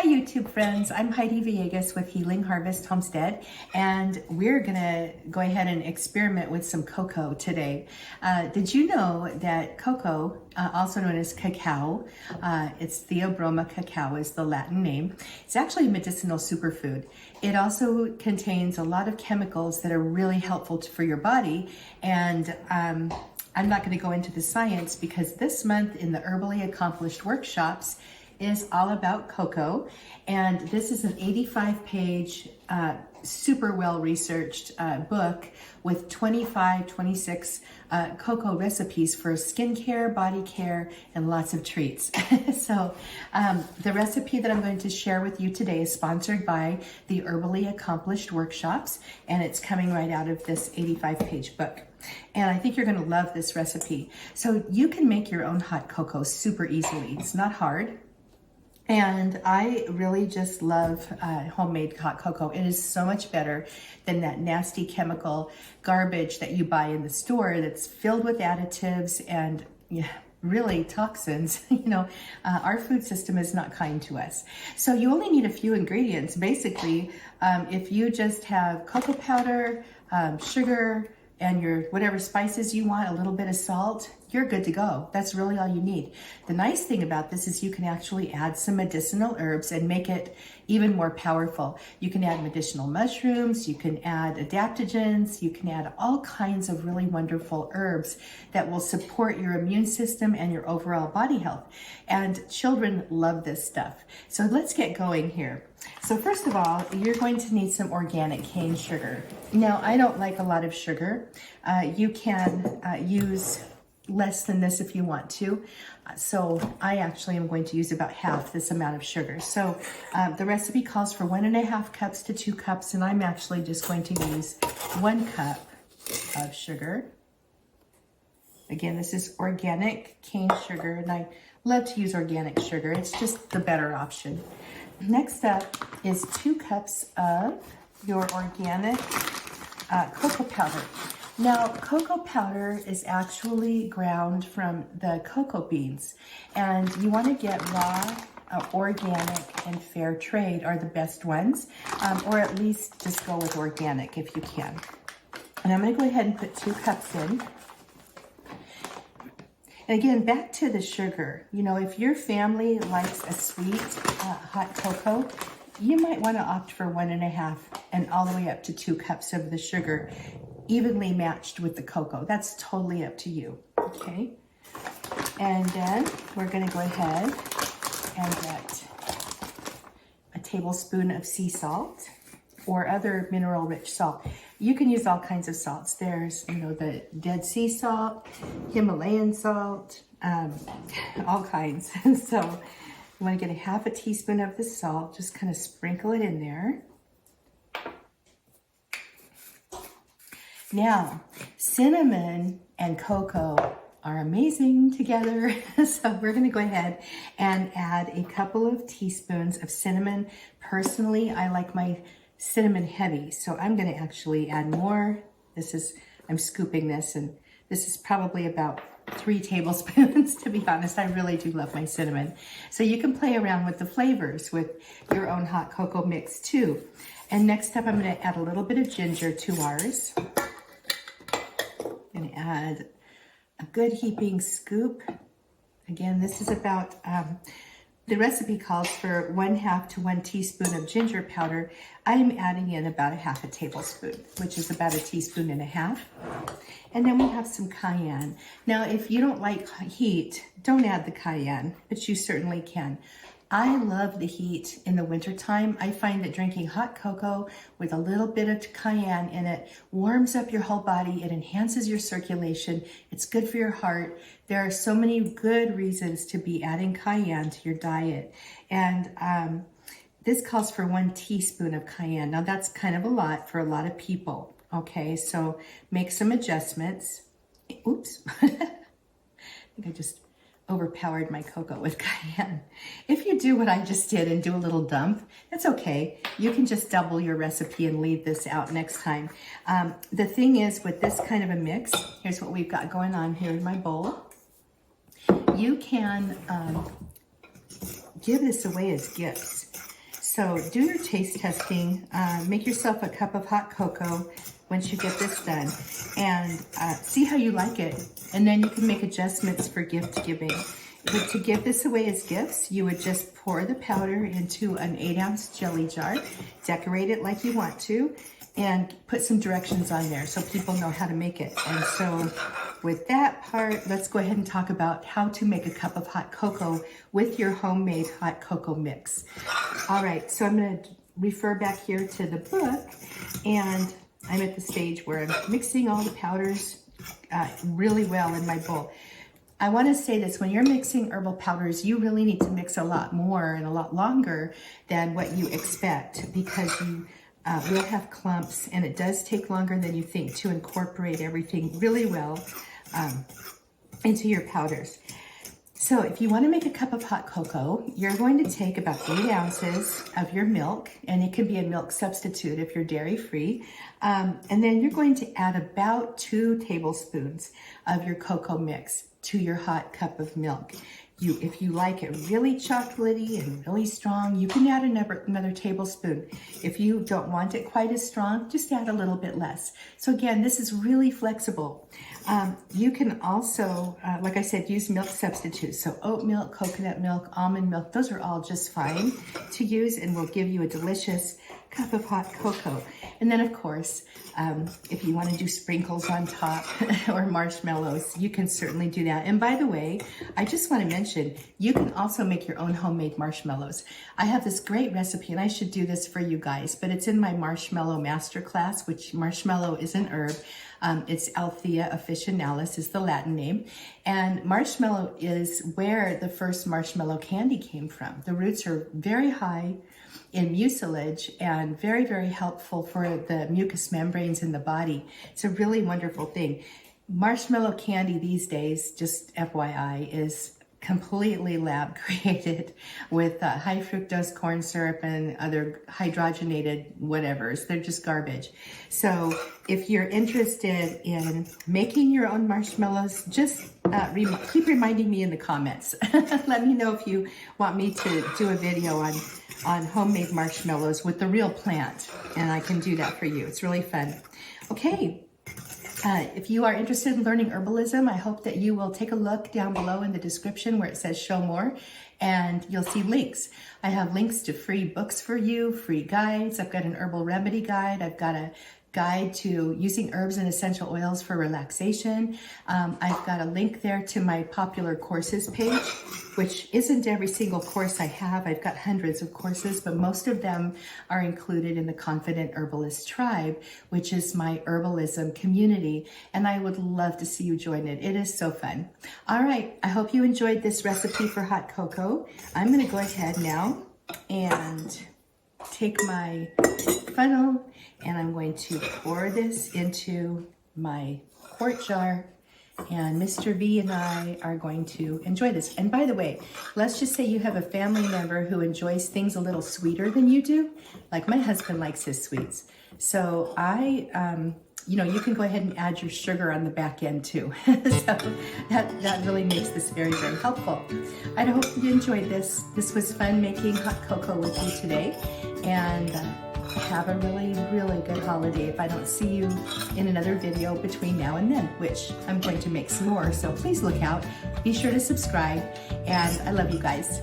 YouTube friends, I'm Heidi Villegas with Healing Harvest Homestead, and we're gonna go ahead and experiment with some cocoa today. Did you know that cocoa, also known as cacao, it's Theobroma cacao is the Latin name. It's actually a medicinal superfood. It also contains a lot of chemicals that are really helpful for your body, and I'm not going to go into the science because this month in the Herbally Accomplished workshops is all about cocoa, and this is an 85-page super well researched book with 26 cocoa recipes for skincare, body care, and lots of treats. So the recipe that I'm going to share with you today is sponsored by the Herbally Accomplished workshops, and it's coming right out of this 85-page book. And I think you're going to love this recipe. So you can make your own hot cocoa super easily. It's not hard. And I really just love homemade hot cocoa. It is so much better than that nasty chemical garbage that you buy in the store that's filled with additives and really toxins. Our food system is not kind to us. So you only need a few ingredients. Basically, if you just have cocoa powder, sugar, and your whatever spices you want, a little bit of salt, you're good to go. That's really all you need. The nice thing about this is you can actually add some medicinal herbs and make it even more powerful. You can add medicinal mushrooms, you can add adaptogens, you can add all kinds of really wonderful herbs that will support your immune system and your overall body health. And children love this stuff. So let's get going here. So first of all, you're going to need some organic cane sugar. Now, I don't like a lot of sugar. You can use less than this if you want to. So I actually am going to use about half this amount of sugar. So the recipe calls for 1.5 cups to 2 cups, and I'm actually just going to use 1 cup of sugar. Again, this is organic cane sugar, and I love to use organic sugar. It's just the better option. Next up is 2 cups of your organic cocoa powder. Now, cocoa powder is actually ground from the cocoa beans, and you want to get raw, organic, and fair trade are the best ones, or at least just go with organic if you can. And I'm going to go ahead and put 2 cups in. And again, back to the sugar. If your family likes a sweet hot cocoa, you might want to opt for 1.5 and all the way up to 2 cups of the sugar, evenly matched with the cocoa. That's totally up to you, okay? And then we're gonna go ahead and get a tablespoon of sea salt or other mineral-rich salt. You can use all kinds of salts. There's, the Dead Sea salt, Himalayan salt, all kinds. So you wanna get a half a teaspoon of the salt, just kind of sprinkle it in there. Now, cinnamon and cocoa are amazing together. So we're gonna go ahead and add a couple of teaspoons of cinnamon. Personally, I like my cinnamon heavy, so I'm gonna actually add more. I'm scooping this, and this is probably about 3 tablespoons, to be honest. I really do love my cinnamon. So you can play around with the flavors with your own hot cocoa mix too. And next up, I'm gonna add a little bit of ginger to ours. And add a good heaping scoop. Again, this is about, the recipe calls for 1/2 to 1 teaspoon of ginger powder. I'm adding in about a half a tablespoon, which is about 1.5 teaspoons. And then we have some cayenne. Now, if you don't like heat, don't add the cayenne, but you certainly can. I love the heat in the wintertime. I find that drinking hot cocoa with a little bit of cayenne in it warms up your whole body. It enhances your circulation. It's good for your heart. There are so many good reasons to be adding cayenne to your diet. And this calls for 1 teaspoon of cayenne. Now that's kind of a lot for a lot of people. Okay, so make some adjustments. Oops, I think I just overpowered my cocoa with cayenne. If you do what I just did and do a little dump, that's okay. You can just double your recipe and leave this out next time. The thing is, with this kind of a mix, here's what we've got going on here in my bowl. You can give this away as gifts. So do your taste testing. Make yourself a cup of hot cocoa once you get this done, and see how you like it. And then you can make adjustments for gift giving. But to give this away as gifts, you would just pour the powder into an 8-ounce jelly jar, decorate it like you want to, and put some directions on there so people know how to make it. And so with that part, let's go ahead and talk about how to make a cup of hot cocoa with your homemade hot cocoa mix. All right, so I'm going to refer back here to the book, and I'm at the stage where I'm mixing all the powders really well in my bowl. I want to say this, when you're mixing herbal powders, you really need to mix a lot more and a lot longer than what you expect, because you will have clumps, and it does take longer than you think to incorporate everything really well into your powders. So if you want to make a cup of hot cocoa, you're going to take about 8 ounces of your milk, and it can be a milk substitute if you're dairy free. And then you're going to add about 2 tablespoons of your cocoa mix to your hot cup of milk. If you like it really chocolatey and really strong, you can add another tablespoon. If you don't want it quite as strong, just add a little bit less. So again, this is really flexible. You can also, like I said, use milk substitutes. So oat milk, coconut milk, almond milk, those are all just fine to use and will give you a delicious cup of hot cocoa. And then of course, if you want to do sprinkles on top or marshmallows, you can certainly do that. And by the way, I just want to mention, you can also make your own homemade marshmallows. I have this great recipe, and I should do this for you guys, but it's in my marshmallow masterclass, which marshmallow is an herb. It's Althea officinalis is the Latin name. And marshmallow is where the first marshmallow candy came from. The roots are very high in mucilage and very, very helpful for the mucous membranes in the body. It's a really wonderful thing. Marshmallow candy these days, just FYI, is completely lab created with high fructose corn syrup and other hydrogenated whatevers. They're just garbage. So if you're interested in making your own marshmallows, just keep reminding me in the comments. Let me know if you want me to do a video on homemade marshmallows with the real plant, and I can do that for you. It's really fun. Okay. If you are interested in learning herbalism, I hope that you will take a look down below in the description where it says show more, and you'll see links. I have links to free books for you, free guides. I've got an herbal remedy guide. I've got a guide to using herbs and essential oils for relaxation. I've got a link there to my popular courses page, which isn't every single course I have. I've got hundreds of courses, but most of them are included in the Confident Herbalist Tribe, which is my herbalism community, and I would love to see you join it. It is so fun. All right, I hope you enjoyed this recipe for hot cocoa. I'm gonna go ahead now and take my funnel, and I'm going to pour this into my quart jar, and Mr. V and I are going to enjoy this. And by the way, let's just say you have a family member who enjoys things a little sweeter than you do. Like my husband likes his sweets. So you can go ahead and add your sugar on the back end too. So that really makes this very, very helpful. I hope you enjoyed this. This was fun making hot cocoa with you today. And have a really, really good holiday if I don't see you in another video between now and then, which I'm going to make some more. So please look out. Be sure to subscribe. And I love you guys.